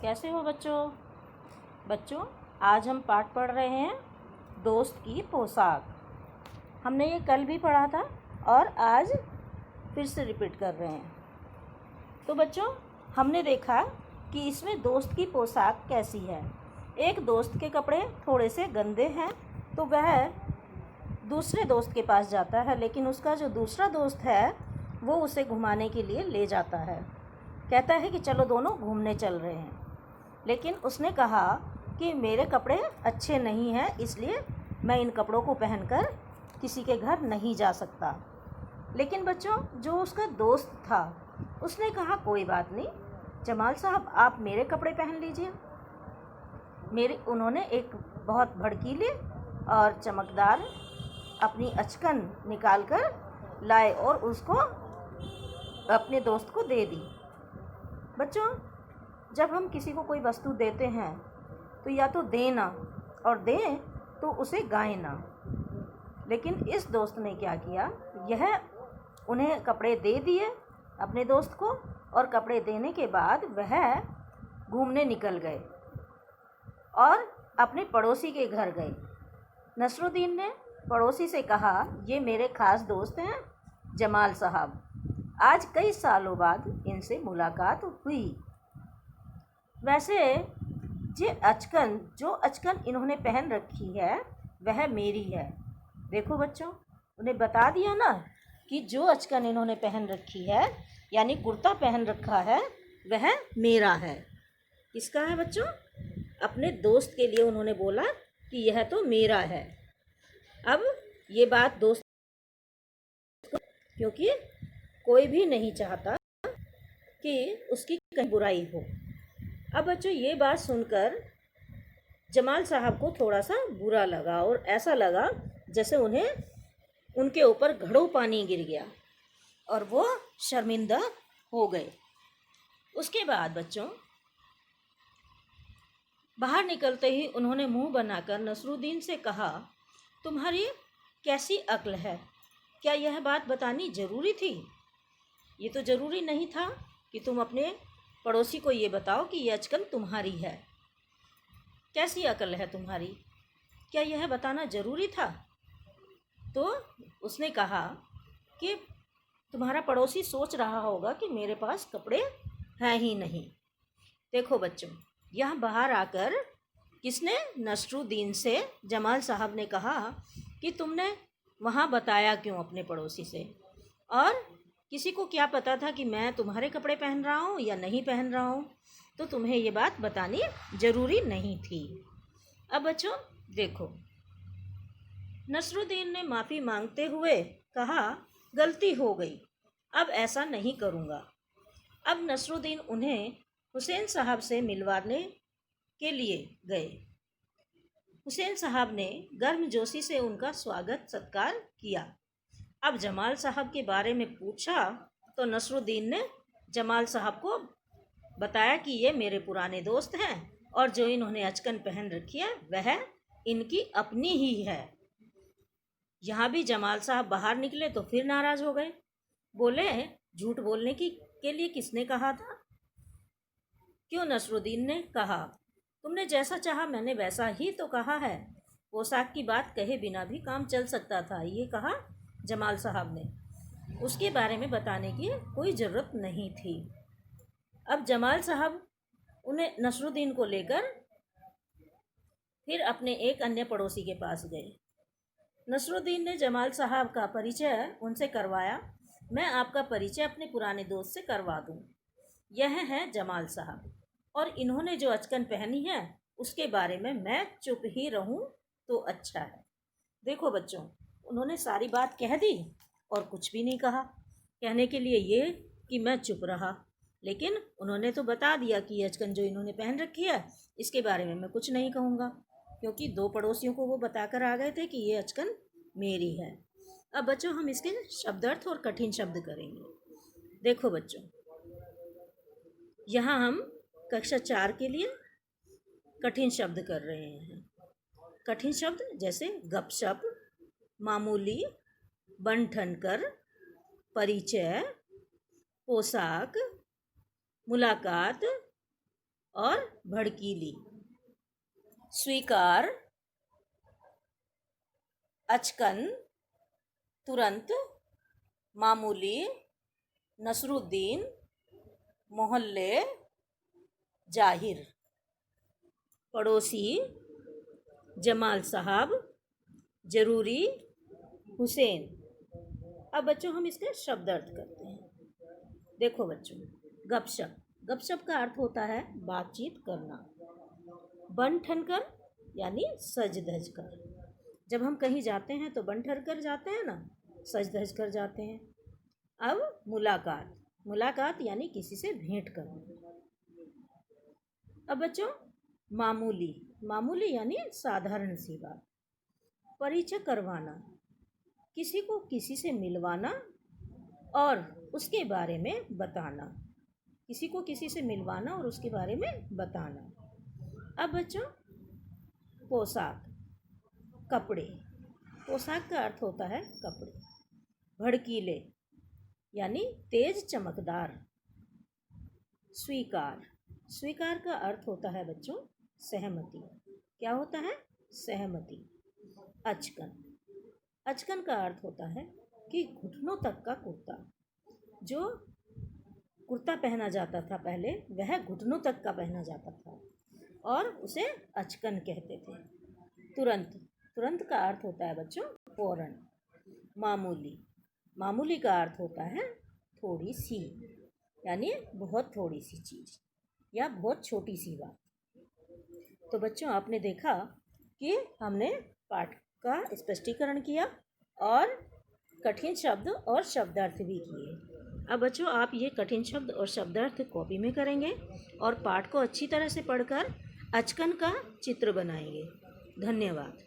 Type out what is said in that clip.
कैसे हो बच्चों आज हम पाठ पढ़ रहे हैं दोस्त की पोशाक। हमने ये कल भी पढ़ा था और आज फिर से रिपीट कर रहे हैं। तो बच्चों हमने देखा कि इसमें दोस्त की पोशाक कैसी है। एक दोस्त के कपड़े थोड़े से गंदे हैं तो वह दूसरे दोस्त के पास जाता है, लेकिन उसका जो दूसरा दोस्त है वो उसे घुमाने के लिए ले जाता है। कहता है कि चलो दोनों घूमने चल रहे हैं, लेकिन उसने कहा कि मेरे कपड़े अच्छे नहीं हैं, इसलिए मैं इन कपड़ों को पहनकर किसी के घर नहीं जा सकता। लेकिन बच्चों जो उसका दोस्त था उसने कहा कोई बात नहीं, जमाल साहब आप मेरे कपड़े पहन लीजिए। उन्होंने एक बहुत भड़कीले और चमकदार अपनी अचकन निकाल कर लाए और उसको अपने दोस्त को दे दी। बच्चों जब हम किसी को कोई वस्तु देते हैं तो या तो देना और दें तो उसे गाएं ना। लेकिन इस दोस्त ने क्या किया, यह उन्हें कपड़े दे दिए अपने दोस्त को, और कपड़े देने के बाद वह घूमने निकल गए और अपने पड़ोसी के घर गए। नसरुद्दीन ने पड़ोसी से कहा ये मेरे ख़ास दोस्त हैं जमाल साहब, आज कई सालों बाद इनसे मुलाकात हुई। वैसे जो अचकन इन्होंने पहन रखी है वह मेरी है। देखो बच्चों उन्हें बता दिया ना कि जो अचकन इन्होंने पहन रखी है यानी कुर्ता पहन रखा है वह मेरा है। किसका है बच्चों? अपने दोस्त के लिए उन्होंने बोला कि यह तो मेरा है। अब ये बात दोस्त, क्योंकि कोई भी नहीं चाहता कि उसकी कहीं बुराई हो। अब बच्चों ये बात सुनकर जमाल साहब को थोड़ा सा बुरा लगा और ऐसा लगा जैसे उनके ऊपर घड़ों पानी गिर गया और वो शर्मिंदा हो गए। उसके बाद बच्चों बाहर निकलते ही उन्होंने मुंह बनाकर नसरुद्दीन से कहा, तुम्हारी कैसी अक्ल है? क्या यह बात बतानी ज़रूरी थी? ये तो ज़रूरी नहीं था कि तुम अपने पड़ोसी को ये बताओ कि ये अचकन तुम्हारी है। कैसी अक्ल है तुम्हारी? क्या यह बताना ज़रूरी था? तो उसने कहा कि तुम्हारा पड़ोसी सोच रहा होगा कि मेरे पास कपड़े हैं ही नहीं। देखो बच्चों यहाँ बाहर आकर किसने, नसरुद्दीन से जमाल साहब ने कहा कि तुमने वहाँ बताया क्यों अपने पड़ोसी से, और किसी को क्या पता था कि मैं तुम्हारे कपड़े पहन रहा हूँ या नहीं पहन रहा हूँ, तो तुम्हें ये बात बतानी ज़रूरी नहीं थी। अब बच्चों देखो नसरुद्दीन ने माफ़ी मांगते हुए कहा गलती हो गई, अब ऐसा नहीं करूँगा। अब नसरुद्दीन उन्हें हुसैन साहब से मिलवाने के लिए गए। हुसैन साहब ने गर्मजोशी से उनका स्वागत सत्कार किया। अब जमाल साहब के बारे में पूछा तो नसरुद्दीन ने जमाल साहब को बताया कि ये मेरे पुराने दोस्त हैं और जो इन्होंने अचकन पहन रखी है वह इनकी अपनी ही है। यहाँ भी जमाल साहब बाहर निकले तो फिर नाराज़ हो गए, बोले झूठ बोलने के लिए किसने कहा था? क्यों? नसरुद्दीन ने कहा तुमने जैसा चाहा मैंने वैसा ही तो कहा है, पोशाक की बात कहे बिना भी काम चल सकता था, ये कहा जमाल साहब ने। उसके बारे में बताने की कोई ज़रूरत नहीं थी। अब जमाल साहब उन्हें नसरुद्दीन को लेकर फिर अपने एक अन्य पड़ोसी के पास गए। नसरुद्दीन ने जमाल साहब का परिचय उनसे करवाया। मैं आपका परिचय अपने पुराने दोस्त से करवा दूं। यह है जमाल साहब, और इन्होंने जो अचकन पहनी है उसके बारे में मैं चुप ही रहूं तो अच्छा है। देखो बच्चों उन्होंने सारी बात कह दी और कुछ भी नहीं कहा। कहने के लिए ये कि मैं चुप रहा, लेकिन उन्होंने तो बता दिया कि ये अचकन जो इन्होंने पहन रखी है इसके बारे में मैं कुछ नहीं कहूँगा, क्योंकि दो पड़ोसियों को वो बताकर आ गए थे कि ये अचकन मेरी है। अब बच्चों हम इसके शब्दार्थ और कठिन शब्द करेंगे। देखो बच्चों यहाँ हम कक्षा 4 के लिए कठिन शब्द कर रहे हैं। कठिन शब्द जैसे गपशप, मामूली, बन ठन कर, परिचय, पोशाक, मुलाकात और भड़कीली। स्वीकार, अचकन, तुरंत, मामूली, नसरुद्दीन, मोहल्ले, जाहिर। पड़ोसी, जमाल साहब, जरूरी, हुसैन। अब बच्चों हम इसके शब्द अर्थ करते हैं। देखो बच्चों, गपशप। गपशप का अर्थ होता है बातचीत करना। बन ठन कर यानी सज धज कर। जब हम कहीं जाते हैं तो बन ठन कर जाते हैं ना, सज धज कर जाते हैं। अब मुलाकात। मुलाकात यानी किसी से भेंट करना। अब बच्चों मामूली। मामूली यानी साधारण सी बात। परिचय करवाना, किसी को किसी से मिलवाना और उसके बारे में बताना। किसी को किसी से मिलवाना और उसके बारे में बताना। अब बच्चों पोशाक, कपड़े। पोशाक का अर्थ होता है कपड़े। भड़कीले यानी तेज चमकदार। स्वीकार। स्वीकार का अर्थ होता है बच्चों सहमति। क्या होता है? सहमति। अचकन। अचकन का अर्थ होता है कि घुटनों तक का कुर्ता। जो कुर्ता पहना जाता था पहले, वह घुटनों तक का पहना जाता था और उसे अचकन कहते थे। तुरंत। तुरंत का अर्थ होता है बच्चों फौरन। मामूली। मामूली का अर्थ होता है थोड़ी सी, यानी बहुत थोड़ी सी चीज़ या बहुत छोटी सी बात। तो बच्चों आपने देखा कि हमने पाठ का स्पष्टीकरण किया और कठिन शब्द और शब्दार्थ भी किए। अब बच्चों आप ये कठिन शब्द और शब्दार्थ कॉपी में करेंगे और पाठ को अच्छी तरह से पढ़कर अचकन का चित्र बनाएंगे। धन्यवाद।